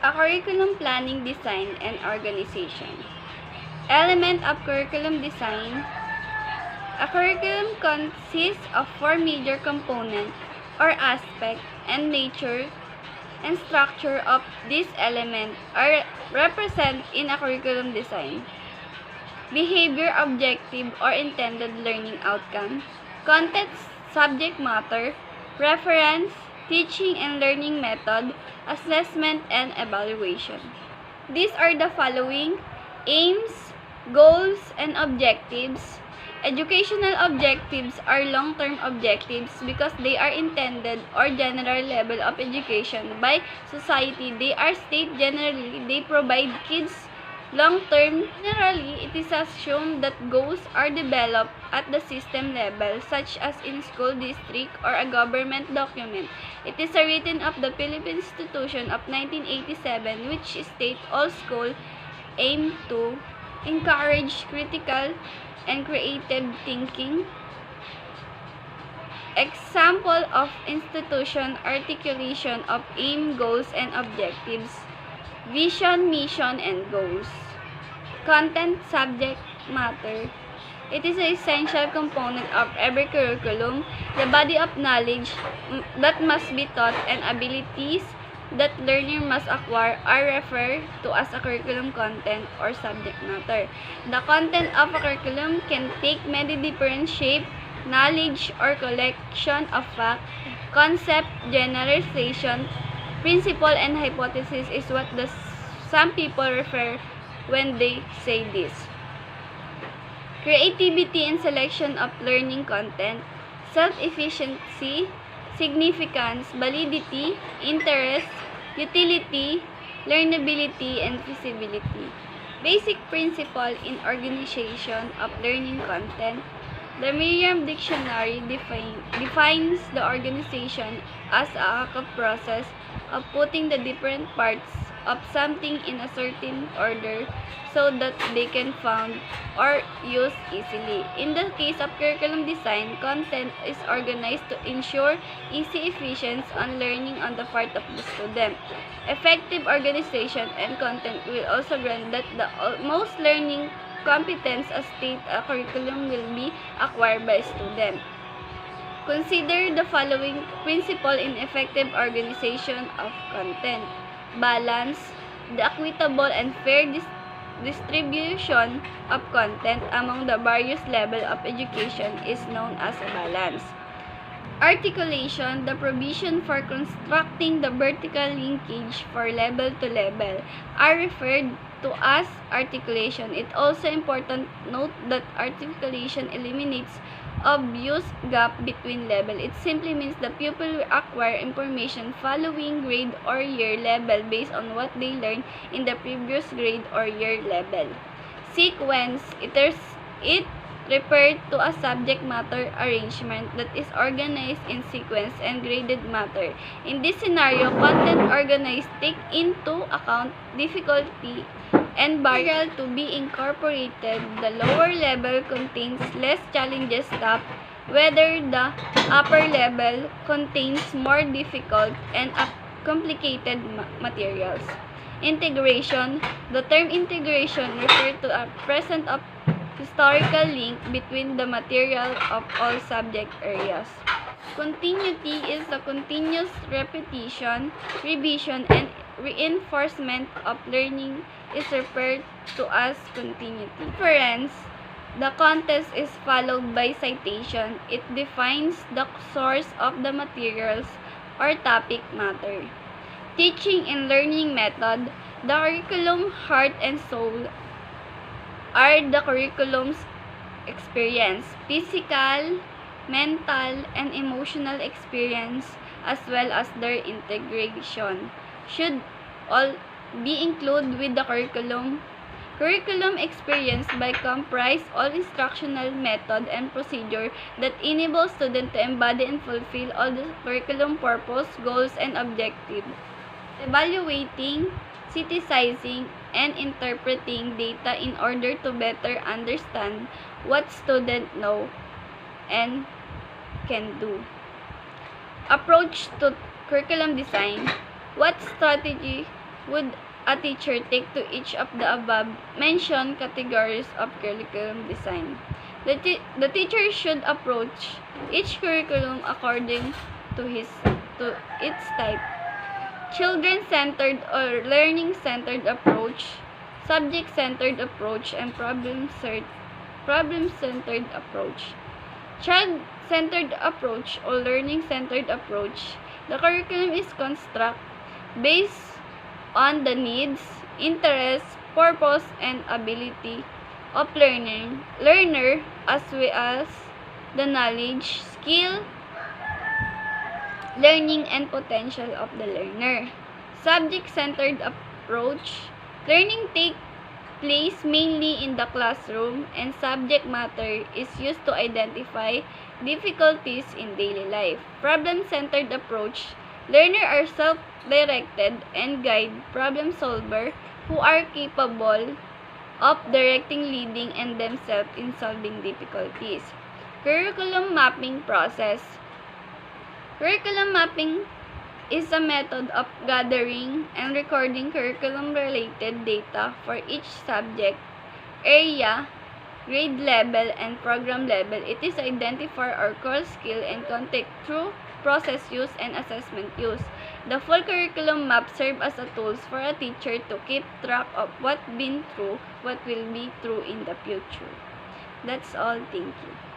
A curriculum planning, design, and organization. Element of curriculum design. A curriculum consists of 4 major components or aspects, and nature and structure of these elements are represented in a curriculum design. Behavior, objective, or intended learning outcome. Content, subject matter, reference, teaching and learning method, assessment, and evaluation. These are the following: aims, goals, and objectives. Educational objectives are long-term objectives because they are intended or general level of education by society. They are state generally. They provide kids long-term. Generally, it is assumed that goals are developed at the system level, such as in school district or a government document. It is a written of the Philippine Constitution of 1987, which states all schools aim to encourage critical and creative thinking. Example of institution articulation of aim, goals, and objectives. Vision, mission, and goals. Content, subject matter. It is an essential component of every curriculum. The body of knowledge that must be taught and abilities that learner must acquire are referred to as a curriculum content or subject matter. The content of a curriculum can take many different shapes: knowledge or collection of fact, concept, generalization, principle, and hypothesis is what some people refer when they say this. Creativity and selection of learning content, self-efficiency, significance, validity, interest, utility, learnability, and feasibility. Basic principle in organization of learning content. The Merriam Dictionary defines the organization as a process of putting the different parts of something in a certain order so that they can found or use easily. In the case of curriculum design, content is organized to ensure easy efficiency on learning on the part of the student. Effective organization and content will also grant that the most learning competence as state a curriculum will be acquired by student. Consider the following principle in effective organization of content. Balance. The equitable and fair distribution of content among the various levels of education is known as a balance. Articulation. The provision for constructing the vertical linkage for level to level are referred to as articulation. It also important note that articulation eliminates obvious gap between level. It simply means the pupil will acquire information following grade or year level based on what they learned in the previous grade or year level. Sequence. It referred to a subject matter arrangement that is organized in sequence and graded matter. In this scenario, content organized take into account difficulty and barrier to be incorporated. The lower level contains less challenging stuff, whether the upper level contains more difficult and complicated materials. Integration. The term integration refers to a present of historical link between the material of all subject areas. Continuity is the continuous repetition, revision, and reinforcement of learning is referred to as continuity. Reference. The context is followed by citation. It defines the source of the materials or topic matter. Teaching and learning method. The curriculum heart and soul are the curriculum's experience, physical, mental, and emotional experience, as well as their integration, should all be included with the curriculum. Curriculum experience by comprise all instructional method and procedure that enable students to embody and fulfill all the curriculum purpose, goals, and objectives. Evaluating, synthesizing, and interpreting data in order to better understand what students know and can do. Approach to curriculum design. What strategy would a teacher take to each of the above mentioned categories of curriculum design? The teacher should approach each curriculum according to its type. Children-centered or learning-centered approach, subject-centered approach, and problem-centered approach. Child-centered approach or learning-centered approach. The curriculum is constructed based on the needs, interests, purpose, and ability of learner as well as the knowledge, skill, learning, and potential of the learner. Subject-centered approach. Learning takes place mainly in the classroom, and subject matter is used to identify difficulties in daily life. Problem-centered approach. Learners are self-directed and guide problem solver who are capable of directing, leading, and themselves in solving difficulties. Curriculum mapping process. Curriculum mapping is a method of gathering and recording curriculum-related data for each subject, area, grade level, and program level. It is identify our core skill and content through process use and assessment use. The full curriculum map serves as a tool for a teacher to keep track of what been true, what will be true in the future. That's all. Thank you.